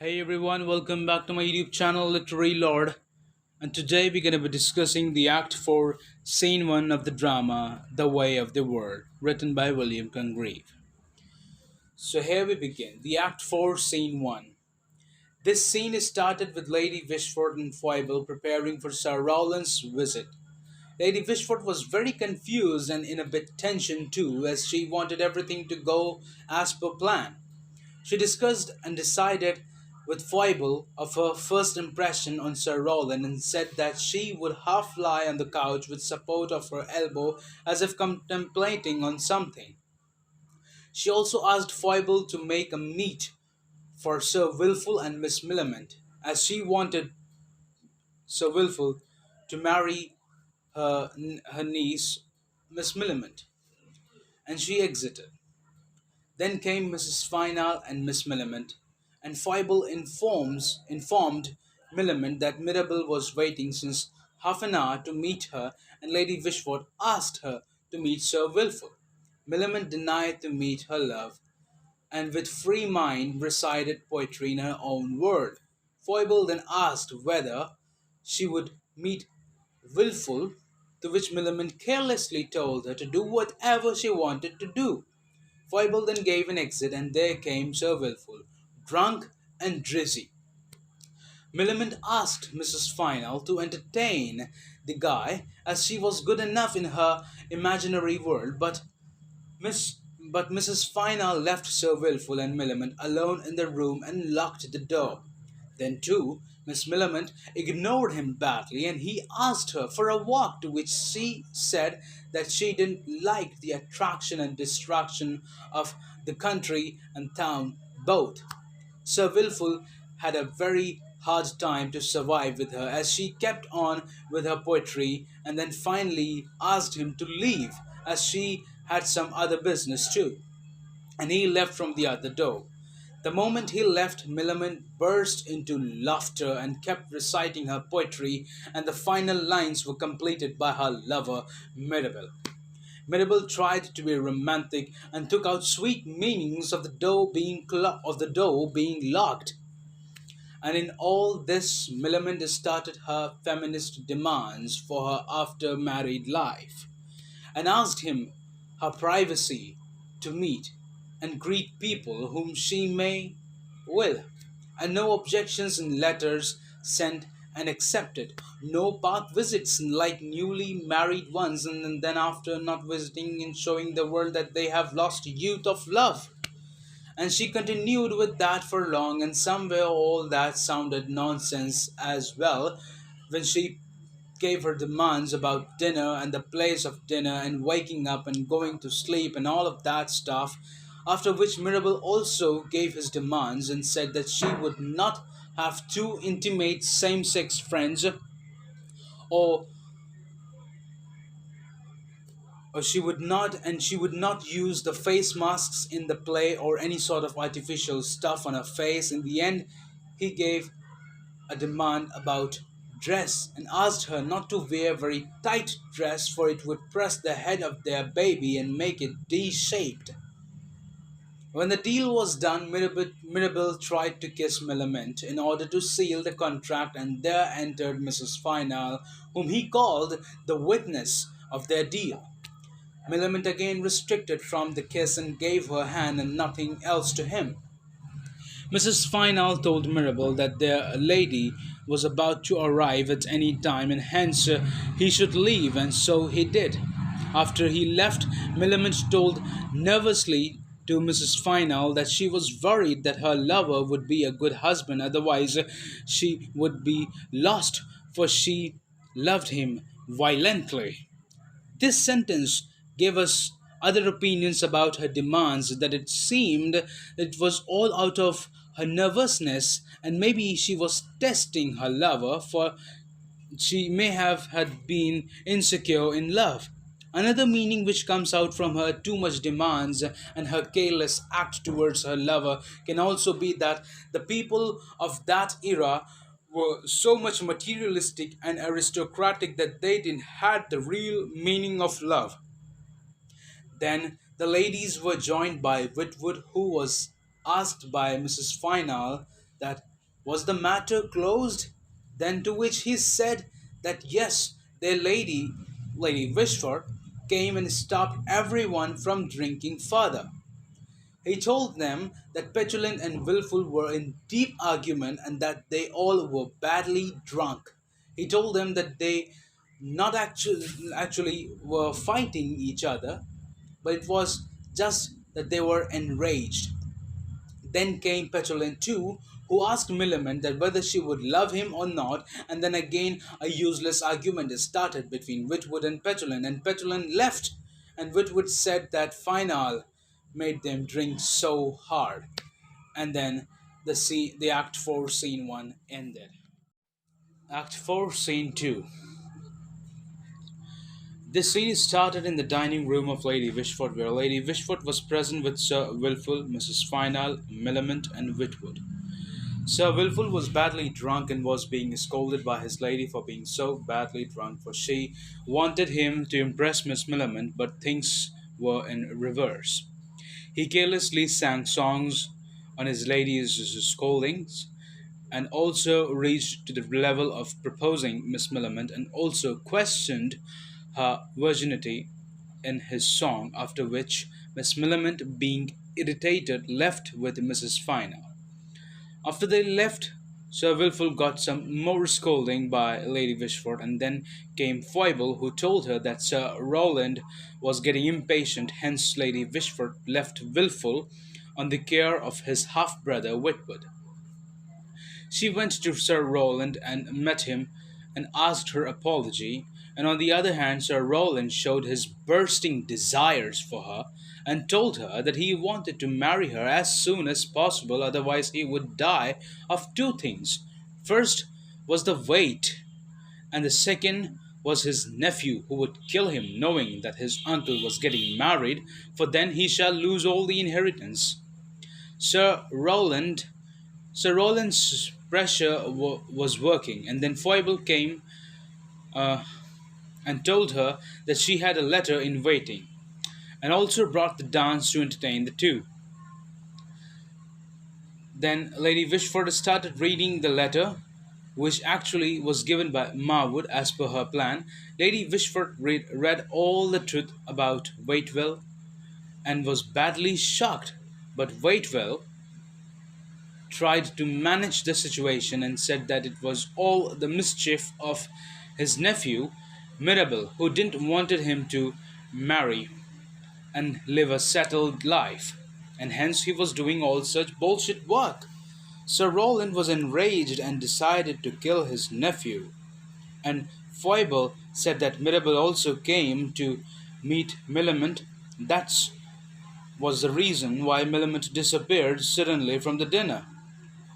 Hey everyone, welcome back to my YouTube channel Literary Lord. And today we're going to be discussing the Act 4, Scene 1 of the drama The Way of the World, written by William Congreve. So here we begin. The Act 4, Scene 1. This scene is started with Lady Wishford and Foible preparing for Sir Rowland's visit. Lady Wishford was very confused and in a bit tension too, as she wanted everything to go as per plan. She discussed and decided with Foible of her first impression on Sir Rowland and said that she would half lie on the couch with support of her elbow as if contemplating on something. She also asked Foible to make a meet for Sir Wilful and Miss Millamant, as she wanted Sir Wilful to marry her niece, Miss Millamant, and she exited. Then came Mrs. Final and Miss Millamant, and Foible informed Millamant that Mirabel was waiting since half an hour to meet her, and Lady Wishford asked her to meet Sir Wilful. Millamant denied to meet her love, and with free mind recited poetry in her own word. Foible then asked whether she would meet Wilful, to which Millamant carelessly told her to do whatever she wanted to do. Foible then gave an exit, and there came Sir Wilful, drunk and drizzy. Millamant asked Mrs. Final to entertain the guy, as she was good enough in her imaginary world, Miss but Mrs. Final left Sir Wilful and Millamant alone in the room and locked the door. Then, too, Miss Millamant ignored him badly and he asked her for a walk, to which she said that she didn't like the attraction and distraction of the country and town both. Sir Wilful had a very hard time to survive with her as she kept on with her poetry and then finally asked him to leave as she had some other business too, and he left from the other door. The moment he left, Millamant burst into laughter and kept reciting her poetry, and the final lines were completed by her lover, Mirabel. Mirabel tried to be romantic and took out sweet meanings of the door being locked. And in all this, Millamant started her feminist demands for her after married life and asked him her privacy to meet and greet people whom she may will, and no objections in letters sent and accepted, no park visits like newly married ones, and then after not visiting and showing the world that they have lost youth of love. And she continued with that for long, and somewhere all that sounded nonsense as well when she gave her demands about dinner and the place of dinner and waking up and going to sleep and all of that stuff. After which Mirabel also gave his demands and said that she would not have two intimate same sex friends or she would not use the face masks in the play or any sort of artificial stuff on her face. In the end, he gave a demand about dress and asked her not to wear very tight dress for it would press the head of their baby and make it D-shaped. When the deal was done, Mirabel tried to kiss Millamant in order to seal the contract, and there entered Mrs. Final, whom he called the witness of their deal. Millamant again restricted from the kiss and gave her hand and nothing else to him. Mrs. Final told Mirabel that their lady was about to arrive at any time and hence he should leave, and so he did. After he left, Millamant told nervously to Mrs. Final that she was worried that her lover would be a good husband, otherwise, she would be lost, for she loved him violently. This sentence gave us other opinions about her demands, that it seemed it was all out of her nervousness and maybe she was testing her lover, for she may have had been insecure in love. Another meaning which comes out from her too much demands and her careless act towards her lover can also be that the people of that era were so much materialistic and aristocratic that they didn't had the real meaning of love. Then the ladies were joined by Whitwood, who was asked by Mrs. Final that was the matter closed? Then to which he said that yes, their Lady Wishford, came and stopped everyone from drinking further. He told them that Petulant and Wilful were in deep argument and that they all were badly drunk. He told them that they not actually were fighting each other, but it was just that they were enraged. Then came Petulant too, who asked Millamant that whether she would love him or not, and then again a useless argument is started between Witwoud and Petulant left, and Witwoud said that Final made them drink so hard. And then the Act 4 Scene 1 ended. Act 4 Scene 2. This scene started in the dining room of Lady Wishford, where Lady Wishford was present with Sir Wilful, Mrs. Final, Millamant, and Witwoud. Sir Wilful was badly drunk and was being scolded by his lady for being so badly drunk, for she wanted him to impress Miss Millamant, but things were in reverse. He carelessly sang songs on his lady's scoldings, and also reached to the level of proposing Miss Millamant, and also questioned her virginity in his song, after which Miss Millamant, being irritated, left with Mrs. Final. After they left, Sir Wilful got some more scolding by Lady Wishford, and then came Foible, who told her that Sir Rowland was getting impatient, hence Lady Wishford left Wilful on the care of his half brother Witwoud. She went to Sir Rowland and met him and asked her apology, and on the other hand, Sir Rowland showed his bursting desires for her and told her that he wanted to marry her as soon as possible, otherwise, he would die of two things. First was the weight, and the second was his nephew, who would kill him, knowing that his uncle was getting married, for then he shall lose all the inheritance. Sir Rowland Sir Rowland's pressure was working, and then Foible came uh, and told her that she had a letter in waiting, and also brought the dance to entertain the two. Then Lady Wishford started reading the letter, which actually was given by Marwood as per her plan. Lady Wishford read all the truth about Waitwell and was badly shocked, but Waitwell tried to manage the situation and said that it was all the mischief of his nephew Mirabell, who didn't wanted him to marry and live a settled life, and hence he was doing all such bullshit work. Sir Rowland was enraged and decided to kill his nephew, and Foible said that Mirabell also came to meet Millamant. That was the reason why Millamant disappeared suddenly from the dinner.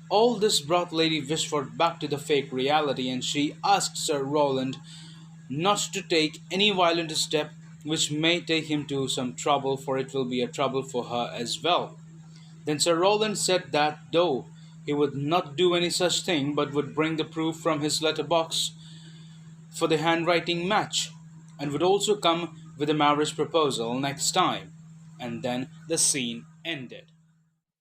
All this brought Lady Wishford back to the fake reality, and she asked Sir Rowland not to take any violent step which may take him to some trouble, for it will be a trouble for her as well. Then Sir Rowland said that though he would not do any such thing, but would bring the proof from his letter box for the handwriting match, and would also come with a marriage proposal next time. And then the scene ended.